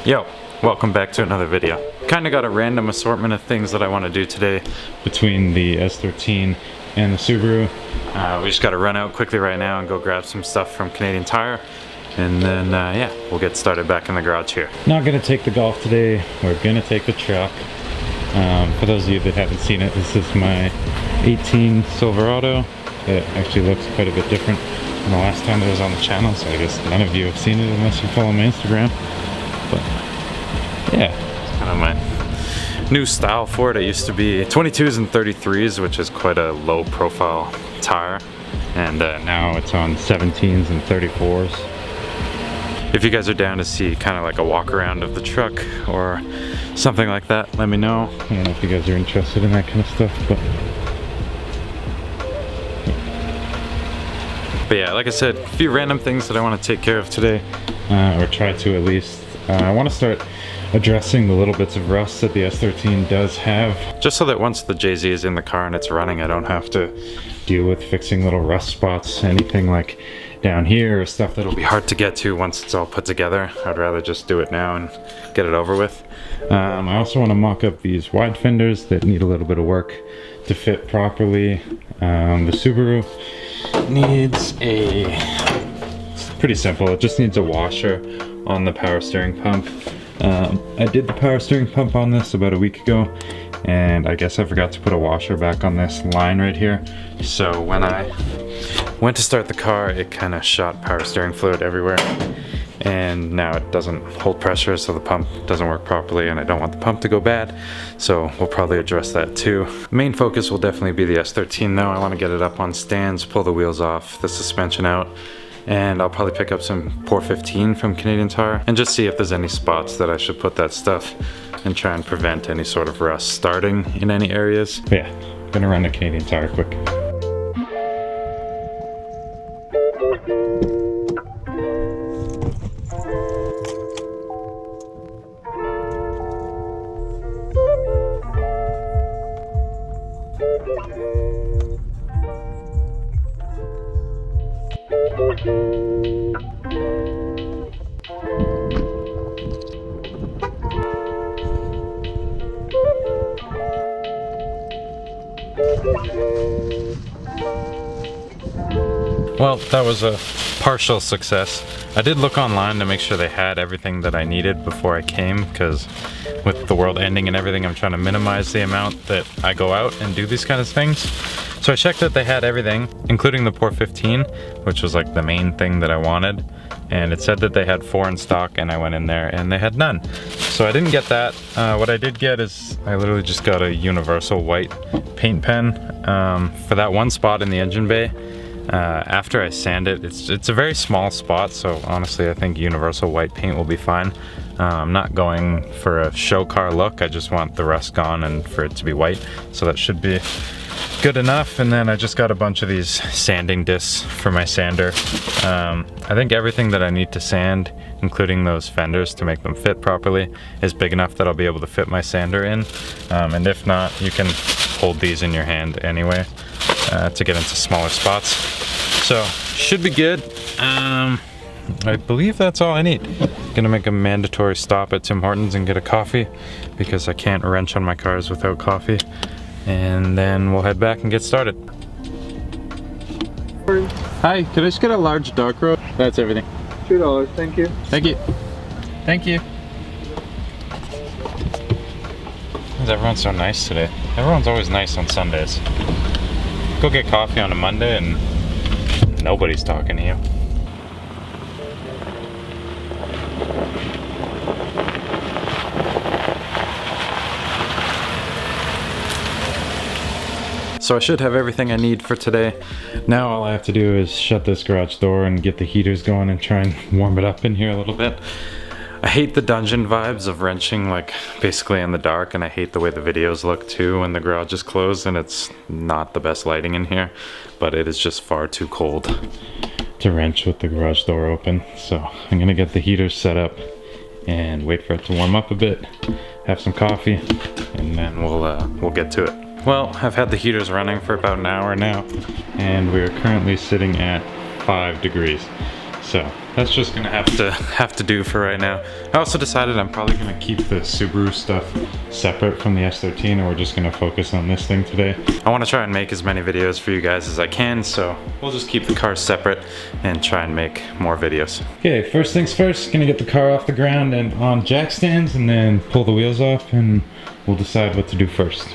Yo, welcome back to another video. Kind of got a random assortment of things that I want to do today between the S13 and the Subaru. We just got to run out quickly right now and go grab some stuff from Canadian Tire. And then, yeah, we'll get started back in the garage here. Not gonna take the Golf today. We're gonna take the truck. For those of you that haven't seen it, this is my 18 Silverado. It actually looks quite a bit different from the last time it was on the channel, so I guess none of you have seen it unless you follow my Instagram. But yeah, it's kind of my new style for it. It used to be 22s and 33s, which is quite a low profile tire, and now it's on 17s and 34s. If you guys are down to see kind of like a walk around of the truck or something like that, let me know. I don't know if you guys are interested in that kind of stuff, but yeah, like I said, a few random things that I want to take care of today, or try to at least. I want to start addressing the little bits of rust that the S13 does have, just so that once the JZ is in the car and it's running, I don't have to deal with fixing little rust spots, anything like down here, or stuff that'll be hard to get to once it's all put together. I'd rather just do it now and get it over with. I also want to mock up these wide fenders that need a little bit of work to fit properly. The Subaru needs it's pretty simple. It just needs a washer on the power steering pump. I did the power steering pump on this about a week ago, and I guess I forgot to put a washer back on this line right here. So when I went to start the car, it kind of shot power steering fluid everywhere, and now it doesn't hold pressure, so the pump doesn't work properly, and I don't want the pump to go bad, so we'll probably address that too. Main focus will definitely be the S13 though. I want to get it up on stands, pull the wheels off, the suspension out, and I'll probably pick up some Pour 15 from Canadian Tire and just see if there's any spots that I should put that stuff and try and prevent any sort of rust starting in any areas. But yeah, I'm gonna run to Canadian Tire quick. Well, that was a partial success. I did look online to make sure they had everything that I needed before I came, because with the world ending and everything, I'm trying to minimize the amount that I go out and do these kind of things. So I checked that they had everything, including the Pour 15, which was like the main thing that I wanted. And it said that they had 4 in stock, and I went in there and they had none. So I didn't get that. What I did get is I literally just got a universal white paint pen for that one spot in the engine bay. After I sand it, it's a very small spot, so honestly I think universal white paint will be fine. I'm not going for a show car look, I just want the rust gone and for it to be white, so that should be good enough. And then I just got a bunch of these sanding discs for my sander. I think everything that I need to sand, including those fenders to make them fit properly, is big enough that I'll be able to fit my sander in. And if not, you can hold these in your hand anyway to get into smaller spots. So should be good. I believe that's all I need. Gonna make a mandatory stop at Tim Hortons and get a coffee, because I can't wrench on my cars without coffee. And then we'll head back and get started. Hi, could I just get a large dark road? That's everything. $2, thank you. Thank you. Thank you. Everyone's so nice today. Everyone's always nice on Sundays. Go get coffee on a Monday and nobody's talking to you. So I should have everything I need for today. Now all I have to do is shut this garage door and get the heaters going and try and warm it up in here a little bit. I hate the dungeon vibes of wrenching like basically in the dark, and I hate the way the videos look too when the garage is closed and it's not the best lighting in here, but it is just far too cold to wrench with the garage door open. So I'm gonna get the heaters set up and wait for it to warm up a bit, have some coffee, and then we'll get to it. Well, I've had the heaters running for about an hour now, and we're currently sitting at 5 degrees. So that's just gonna have to do for right now. I also decided I'm probably gonna keep the Subaru stuff separate from the S13, and we're just gonna focus on this thing today. I wanna try and make as many videos for you guys as I can, so we'll just keep the cars separate and try and make more videos. Okay, first things first, gonna get the car off the ground and on jack stands, and then pull the wheels off, and we'll decide what to do first.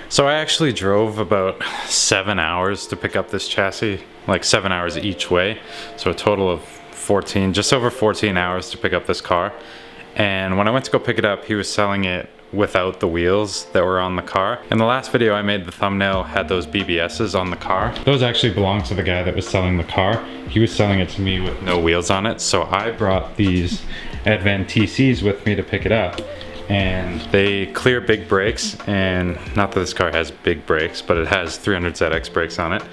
So I actually drove about 7 hours to pick up this chassis, like 7 hours each way. So a total of 14, just over 14 hours to pick up this car. And when I went to go pick it up, he was selling it without the wheels that were on the car. In the last video I made, the thumbnail had those BBSs on the car. Those actually belong to the guy that was selling the car. He was selling it to me with no wheels on it. So I brought these Advent TCs with me to pick it up. And they clear big brakes, and not that this car has big brakes, but it has 300ZX brakes on it.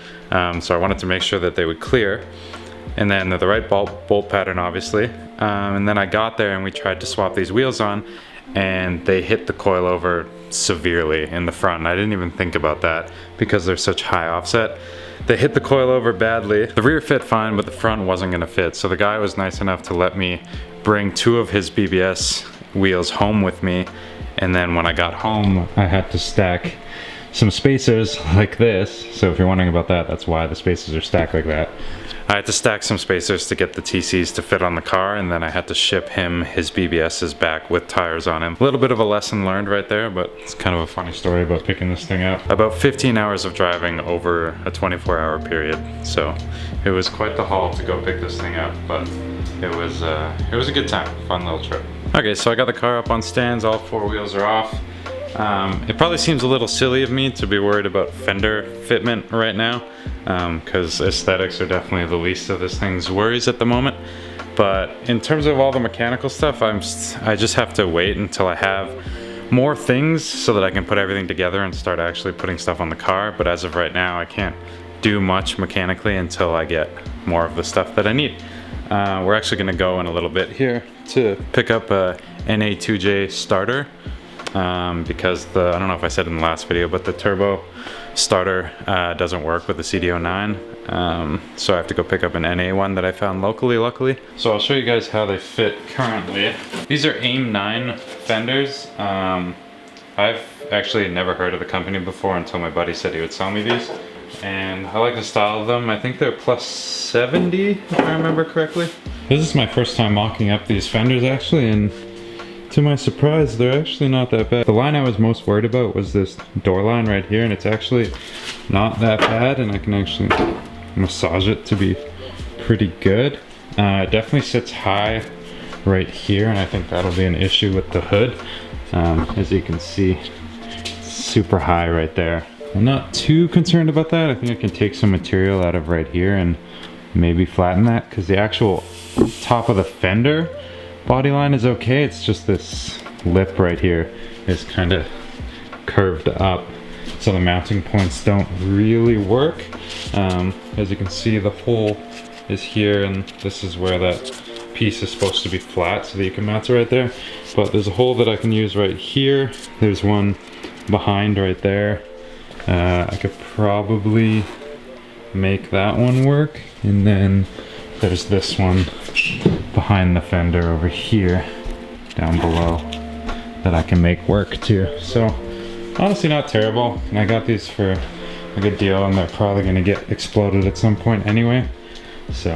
So I wanted to make sure that they would clear. And then they're the right bolt pattern, obviously. And then I got there and we tried to swap these wheels on, and they hit the coilover severely in the front. And I didn't even think about that because they're such high offset. They hit the coilover badly. The rear fit fine, but the front wasn't gonna fit. So the guy was nice enough to let me bring 2 of his BBS wheels home with me, and then when I got home I had to stack some spacers like this. So if you're wondering about that, that's why the spacers are stacked like that. I had to stack some spacers to get the TCs to fit on the car, and then I had to ship him his BBSs back with tires on him. A little bit of a lesson learned right there, but it's kind of a funny story about picking this thing up. About 15 hours of driving over a 24-hour period. So it was quite the haul to go pick this thing up, but it was a good time, fun little trip. Okay, so I got the car up on stands, all 4 wheels are off. It probably seems a little silly of me to be worried about fender fitment right now, because aesthetics are definitely the least of this thing's worries at the moment. But in terms of all the mechanical stuff, I just have to wait until I have more things so that I can put everything together and start actually putting stuff on the car. But as of right now, I can't do much mechanically until I get more of the stuff that I need. We're actually gonna go in a little bit here to pick up a NA2J starter, because I don't know if I said in the last video, but the turbo starter doesn't work with the CDO9. So I have to go pick up an NA one that I found locally, luckily. So I'll show you guys how they fit currently. These are AIM 9 fenders. I've actually never heard of the company before until my buddy said he would sell me these. And I like the style of them. I think they're plus 70, if I remember correctly. This is my first time mocking up these fenders actually, and to my surprise, they're actually not that bad. The line I was most worried about was this door line right here, and it's actually not that bad, and I can actually massage it to be pretty good. It definitely sits high right here, and I think that'll be an issue with the hood. As you can see, it's super high right there. I'm not too concerned about that. I think I can take some material out of right here and maybe flatten that, because the actual top of the fender body line is okay. It's just this lip right here is kind of curved up, so the mounting points don't really work. As you can see, the hole is here, and this is where that piece is supposed to be flat so that you can mount it right there. But there's a hole that I can use right here. There's one behind right there. I could probably make that one work, and then there's this one behind the fender over here down below that I can make work too. So honestly not terrible, and I got these for a good deal, and they're probably gonna get exploded at some point anyway, so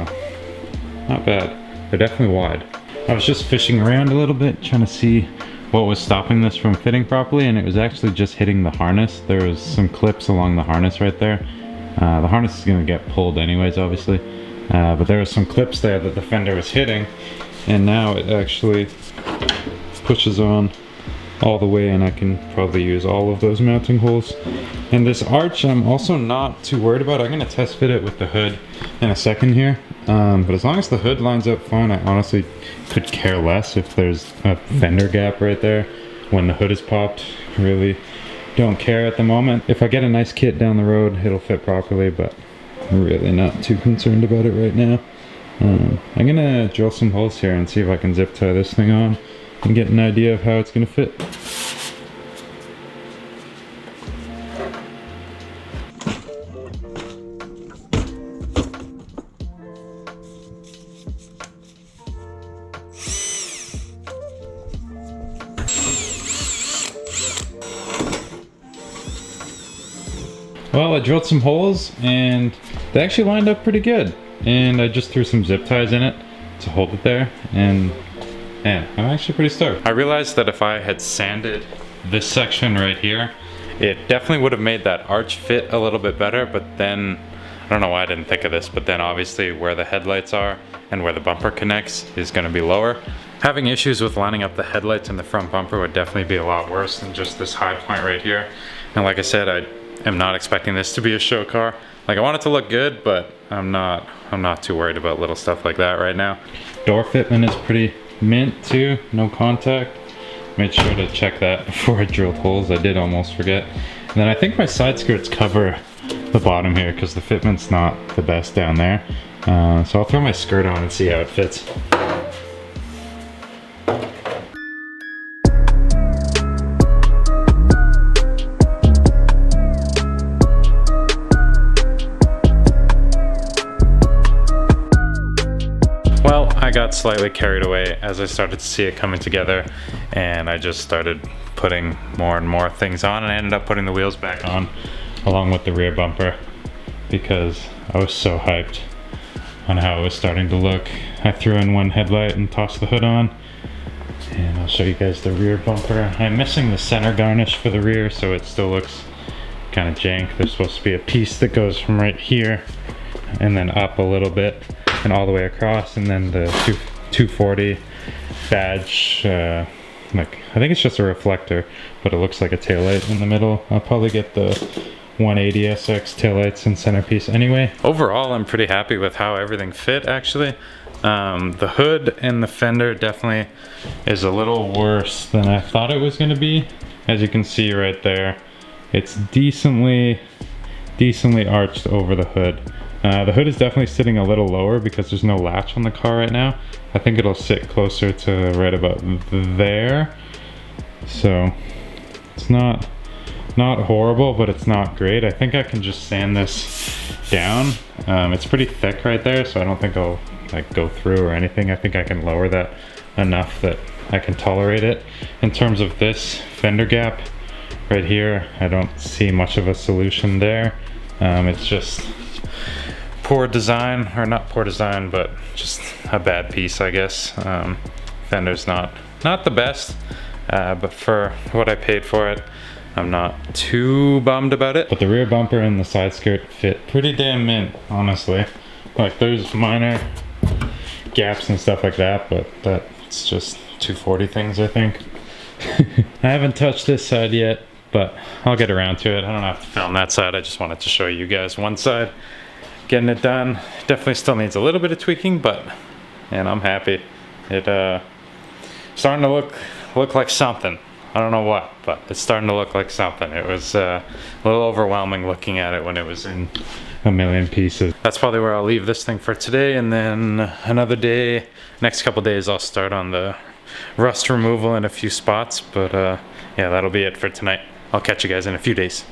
not bad. They're definitely wide. I was just fishing around a little bit trying to see what was stopping this from fitting properly, and it was actually just hitting the harness. There was some clips along the harness right there. The harness is going to get pulled anyways, obviously, but there was some clips there that the fender was hitting, and now it actually pushes on all the way, and I can probably use all of those mounting holes. And this arch I'm also not too worried about. I'm going to test fit it with the hood in a second here, but as long as the hood lines up fine, I honestly could care less if there's a fender gap right there when the hood is popped. Really don't care at the moment. If I get a nice kit down the road, it'll fit properly, but I'm really not too concerned about it right now. I'm gonna drill some holes here and see if I can zip tie this thing on and get an idea of how it's gonna fit. I drilled some holes and they actually lined up pretty good. And I just threw some zip ties in it to hold it there, and man, I'm actually pretty stoked. I realized that if I had sanded this section right here, it definitely would have made that arch fit a little bit better, but then, I don't know why I didn't think of this, but then obviously where the headlights are and where the bumper connects is gonna be lower. Having issues with lining up the headlights in the front bumper would definitely be a lot worse than just this high point right here. And like I said, I am not expecting this to be a show car. Like, I want it to look good, but I'm not too worried about little stuff like that right now. Door fitment is pretty mint too, no contact. Made sure to check that before I drilled holes. I did almost forget. And then I think my side skirts cover the bottom here because the fitment's not the best down there. So I'll throw my skirt on and see how it fits. Well, I got slightly carried away as I started to see it coming together, and I just started putting more and more things on, and I ended up putting the wheels back on along with the rear bumper because I was so hyped on how it was starting to look. I threw in one headlight and tossed the hood on, and I'll show you guys the rear bumper. I'm missing the center garnish for the rear, so it still looks kind of jank. There's supposed to be a piece that goes from right here and then up a little bit and all the way across, and then the 240 badge, like, I think it's just a reflector, but it looks like a taillight in the middle. I'll probably get the 180 SX taillights and centerpiece anyway. Overall, I'm pretty happy with how everything fit, actually. The hood and the fender definitely is a little worse than I thought it was gonna be. As you can see right there, it's decently arched over the hood. The hood is definitely sitting a little lower because there's no latch on the car right now. I think it'll sit closer to right about there. So it's not horrible, but it's not great. I think I can just sand this down. It's pretty thick right there, so I don't think I'll like go through or anything. I think I can lower that enough that I can tolerate it. In terms of this fender gap right here, I don't see much of a solution there. It's just poor design, or not poor design, but just a bad piece, I guess. Fender's not the best, but for what I paid for it, I'm not too bummed about it. But the rear bumper and the side skirt fit pretty damn mint, honestly. Like, there's minor gaps and stuff like that, but that's just 240 things, I think. I haven't touched this side yet, but I'll get around to it. I don't have to film that side. I just wanted to show you guys one side. Getting it done. Definitely still needs a little bit of tweaking, but man, I'm happy. It starting to look like something. I don't know what, but it's starting to look like something. It was a little overwhelming looking at it when it was in a million pieces. That's probably where I'll leave this thing for today, and then another day, next couple days, I'll start on the rust removal in a few spots, but yeah, that'll be it for tonight. I'll catch you guys in a few days.